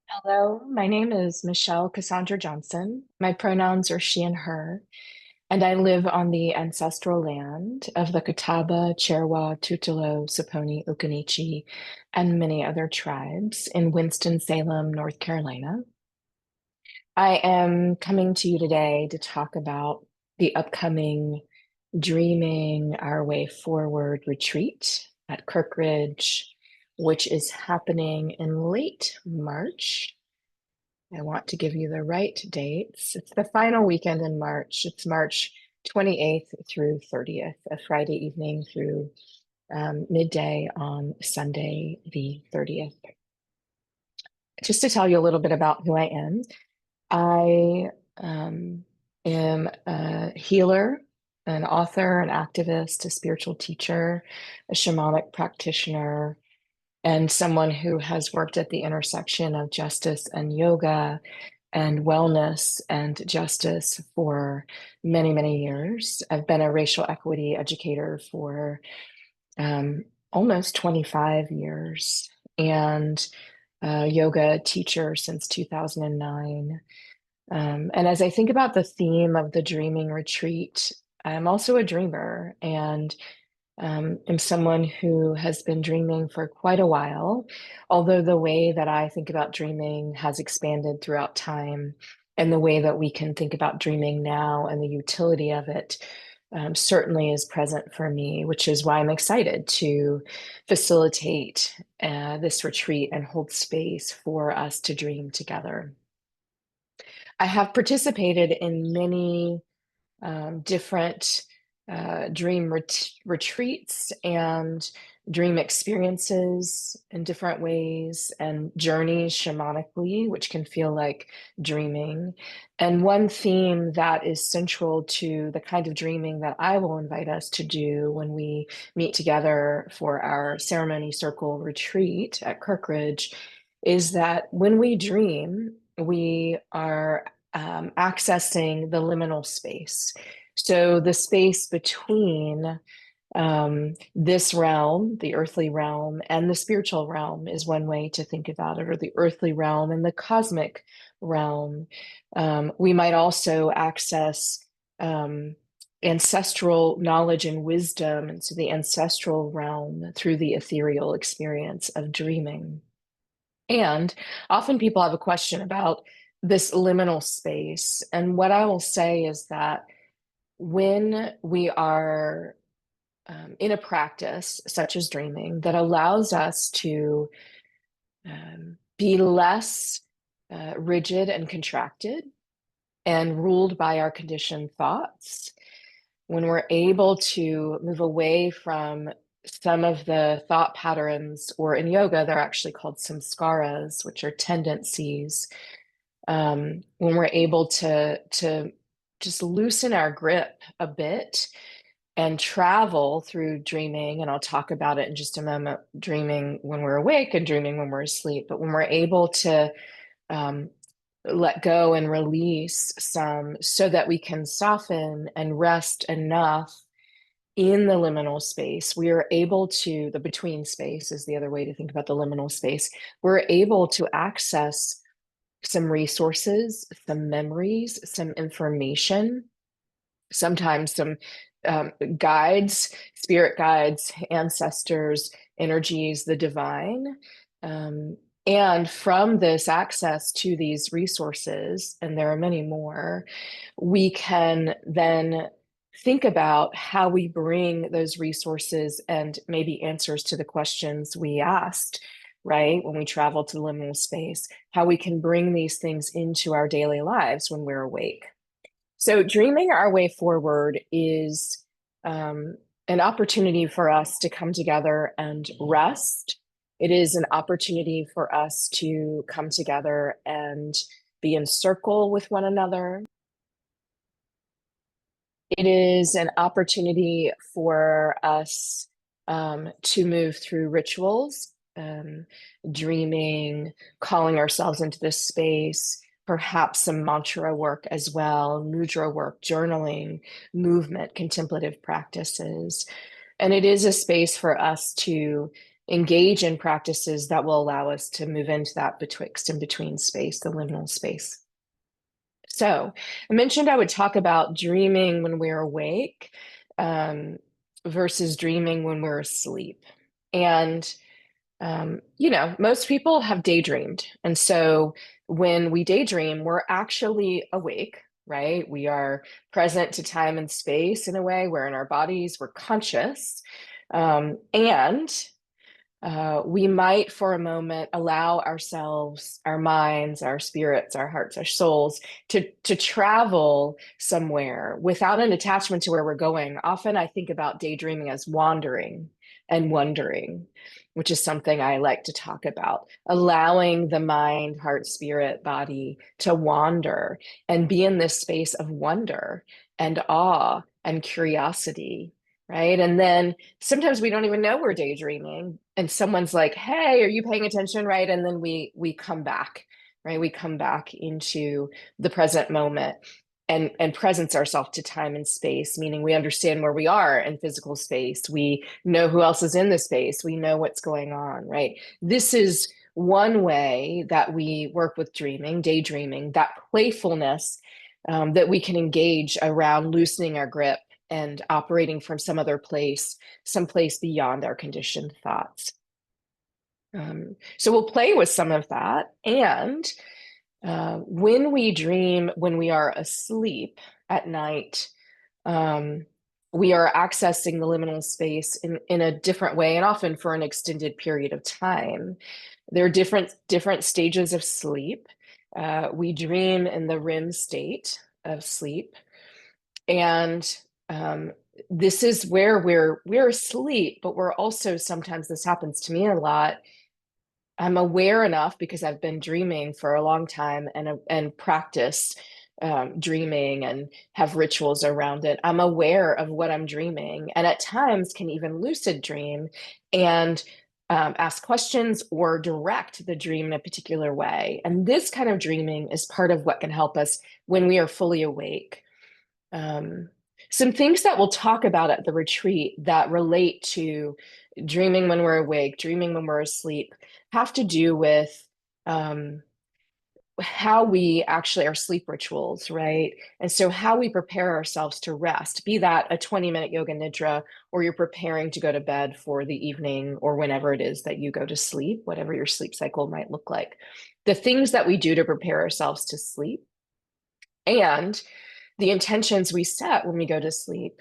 Hello, my name is Michelle Cassandra Johnson. My pronouns are she and her, and I live on the ancestral land of the Catawba, Cherwa, Tutelo, Saponi, Occaneechi, and many other tribes in Winston-Salem, North Carolina. I am coming to you today to talk about the upcoming Dreaming Our Way Forward retreat at Kirkridge, which is happening in late March. I want to give you the right dates. It's the final weekend in March. It's March 28th through 30th, a Friday evening through midday on Sunday, the 30th. Just to tell you a little bit about who I am a healer, an author, an activist, a spiritual teacher, a shamanic practitioner, and someone who has worked at the intersection of justice and yoga and wellness and justice for many, many years. I've been a racial equity educator for almost 25 years and a yoga teacher since 2009. And as I think about the theme of the Dreaming Retreat, I'm also a dreamer and am someone who has been dreaming for quite a while, although the way that I think about dreaming has expanded throughout time, and the way that we can think about dreaming now and the utility of it certainly is present for me, which is why I'm excited to facilitate this retreat and hold space for us to dream together. I have participated in many different dream retreats and dream experiences in different ways and journeys shamanically, which can feel like dreaming. And one theme that is central to the kind of dreaming that I will invite us to do when we meet together for our ceremony circle retreat at Kirkridge is that when we dream, we are accessing the liminal space. So the space between this realm, the earthly realm, and the spiritual realm is one way to think about it, or the earthly realm and the cosmic realm. We might also access ancestral knowledge and wisdom, and so the ancestral realm through the ethereal experience of dreaming. And often people have a question about this liminal space. And what I will say is that when we are in a practice such as dreaming that allows us to be less rigid and contracted and ruled by our conditioned thoughts, when we're able to move away from some of the thought patterns, or in yoga, they're actually called samskaras, which are tendencies. When we're able to just loosen our grip a bit and travel through dreaming, and I'll talk about it in just a moment, dreaming when we're awake and dreaming when we're asleep, but when we're able to um, let go and release some so that we can soften and rest enough in the liminal space, we are able to, the between space is the other way to think about the liminal space. We're able to access some resources, some memories, some information, sometimes some guides, spirit guides, ancestors, energies, the divine. And from this access to these resources, and there are many more, we can then think about how we bring those resources and maybe answers to the questions we asked, right? When we travel to liminal space, how we can bring these things into our daily lives when we're awake. So, dreaming our way forward is an opportunity for us to come together and rest. It is an opportunity for us to come together and be in circle with one another. It is an opportunity for us to move through rituals, dreaming, calling ourselves into this space, perhaps some mantra work as well, mudra work, journaling, movement, contemplative practices. And it is a space for us to engage in practices that will allow us to move into that betwixt and between space, the liminal space. So I mentioned I would talk about dreaming when we're awake um, versus dreaming when we're asleep. And most people have daydreamed. And so when we daydream, we're actually awake, right? We are present to time and space in a way. We're in our bodies, we're conscious. And we might for a moment allow ourselves, our minds, our spirits, our hearts, our souls to travel somewhere without an attachment to where we're going. Often I think about daydreaming as wandering and wondering, which is something I like to talk about. Allowing the mind, heart, spirit, body to wander and be in this space of wonder and awe and curiosity, right? And then sometimes we don't even know we're daydreaming, and someone's like, "Hey, are you paying attention?" Right? And then we come back, right? We come back into the present moment and presence ourselves to time and space, meaning we understand where we are in physical space. We know who else is in the space. We know what's going on, right? This is one way that we work with dreaming, daydreaming, that playfulness that we can engage around loosening our grip and operating from some other place, someplace beyond our conditioned thoughts. So we'll play with some of that. And when we dream, when we are asleep at night, um, we are accessing the liminal space in a different way and often for an extended period of time. There are different stages of sleep. We dream in the REM state of sleep. And this is where we're asleep, but we're also sometimes, this happens to me a lot. I'm aware enough because I've been dreaming for a long time and practice dreaming and have rituals around it. I'm aware of what I'm dreaming, and at times can even lucid dream and ask questions or direct the dream in a particular way. And this kind of dreaming is part of what can help us when we are fully awake. Um, some things that we'll talk about at the retreat that relate to dreaming when we're awake, dreaming when we're asleep, have to do with how we actually, our sleep rituals, right? And so how we prepare ourselves to rest, be that a 20-minute yoga nidra, or you're preparing to go to bed for the evening, or whenever it is that you go to sleep, whatever your sleep cycle might look like. The things that we do to prepare ourselves to sleep, and the intentions we set when we go to sleep.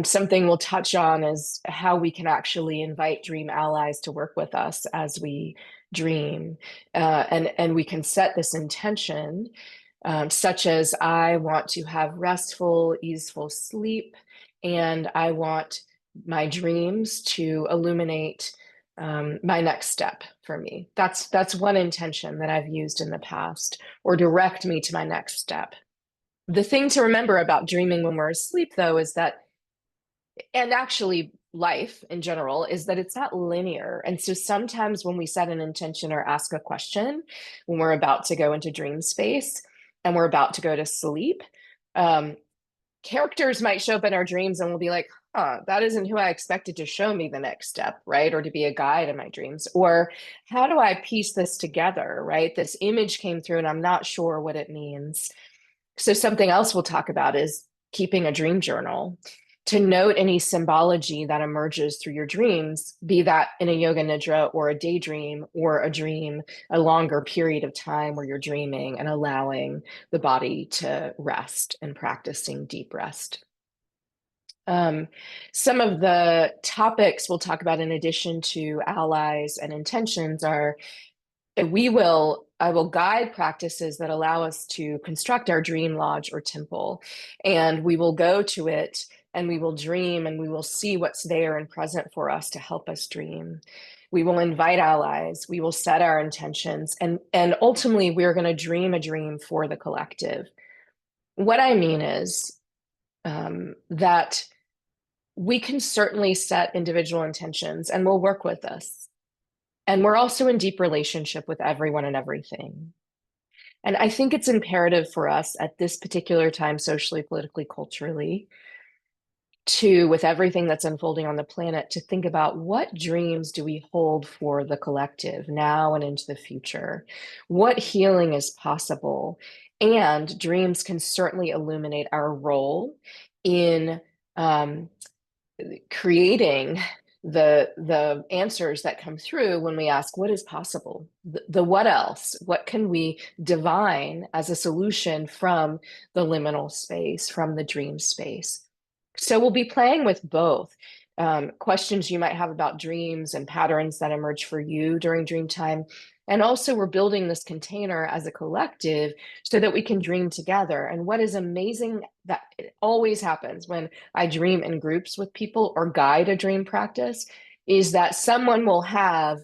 Something we'll touch on is how we can actually invite dream allies to work with us as we dream. And we can set this intention, such as I want to have restful, easeful sleep, and I want my dreams to illuminate my next step for me. That's one intention that I've used in the past, or direct me to my next step. The thing to remember about dreaming when we're asleep, though, is that, and actually life in general, is that it's not linear. And so sometimes when we set an intention or ask a question, when we're about to go into dream space and we're about to go to sleep, um, characters might show up in our dreams and we'll be like, that isn't who I expected to show me the next step, right? Or to be a guide in my dreams. Or how do I piece this together, right? This image came through and I'm not sure what it means. So something else we'll talk about is keeping a dream journal to note any symbology that emerges through your dreams, be that in a yoga nidra or a daydream or a dream, a longer period of time where you're dreaming and allowing the body to rest and practicing deep rest. Some of the topics we'll talk about in addition to allies and intentions are I will guide practices that allow us to construct our dream lodge or temple. And we will go to it and we will dream and we will see what's there and present for us to help us dream. We will invite allies, we will set our intentions, and ultimately we're going to dream a dream for the collective. What I mean is that we can certainly set individual intentions and we'll work with this. And we're also in deep relationship with everyone and everything. And I think it's imperative for us at this particular time, socially, politically, culturally, to, with everything that's unfolding on the planet, to think about what dreams do we hold for the collective now and into the future? What healing is possible? And dreams can certainly illuminate our role in um, creating the answers that come through when we ask what is possible, the what else, what can we divine as a solution from the liminal space, from the dream space. So we'll be playing with both questions you might have about dreams and patterns that emerge for you during dream time. And also, we're building this container as a collective so that we can dream together. And what is amazing that it always happens when I dream in groups with people or guide a dream practice is that someone will have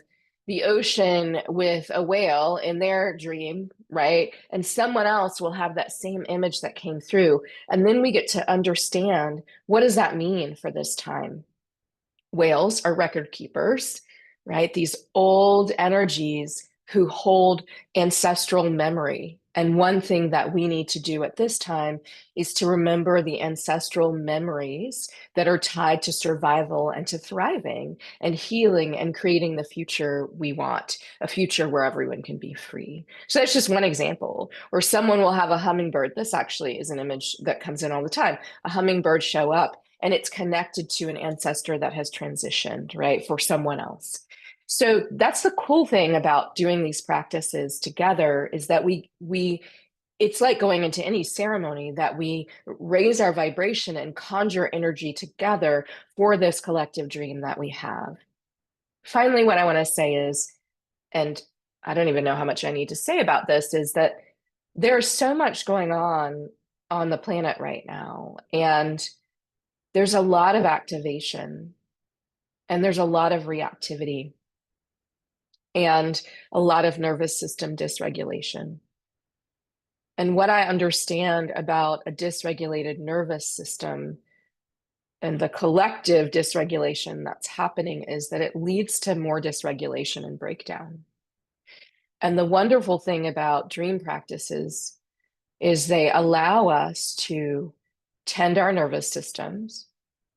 the ocean with a whale in their dream, right? And someone else will have that same image that came through. And then we get to understand, what does that mean for this time? Whales are record keepers, right? These old energies who hold ancestral memory. And one thing that we need to do at this time is to remember the ancestral memories that are tied to survival and to thriving and healing and creating the future we want, a future where everyone can be free. So that's just one example. Or someone will have a hummingbird. This actually is an image that comes in all the time. A hummingbird show up and it's connected to an ancestor that has transitioned, right, for someone else. So that's the cool thing about doing these practices together is that we it's like going into any ceremony that we raise our vibration and conjure energy together for this collective dream that we have. Finally, what I want to say is, and I don't even know how much I need to say about this, is that there's so much going on the planet right now. And there's a lot of activation and there's a lot of reactivity and a lot of nervous system dysregulation. And what I understand about a dysregulated nervous system and the collective dysregulation that's happening is that it leads to more dysregulation and breakdown. And the wonderful thing about dream practices is they allow us to tend our nervous systems,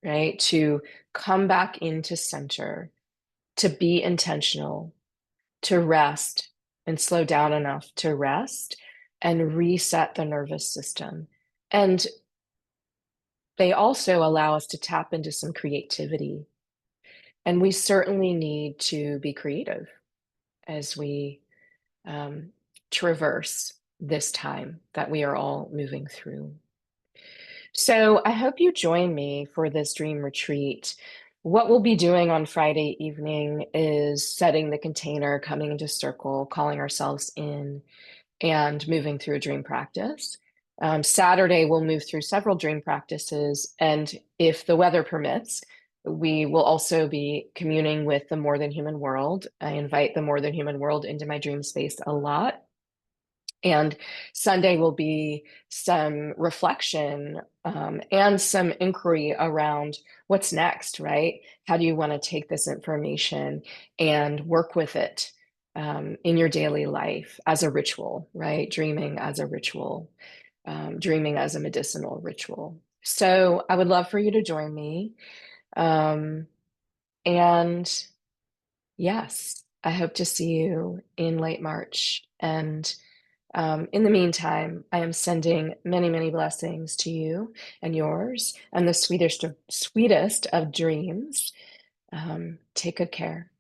right? To come back into center, to be intentional, to rest and slow down enough to rest and reset the nervous system. And they also allow us to tap into some creativity. And we certainly need to be creative as we traverse this time that we are all moving through. So I hope you join me for this dream retreat. What we'll be doing on Friday evening is setting the container, coming into circle, calling ourselves in, and moving through a dream practice. Saturday, we'll move through several dream practices. And if the weather permits, we will also be communing with the more than human world. I invite the more than human world into my dream space a lot. And Sunday will be some reflection and some inquiry around what's next, right? How do you want to take this information and work with it in your daily life as a ritual, right? Dreaming as a ritual, dreaming as a medicinal ritual. So I would love for you to join me. And yes, I hope to see you in late March. And in the meantime, I am sending many, many blessings to you and yours and the sweetest of dreams. Take good care.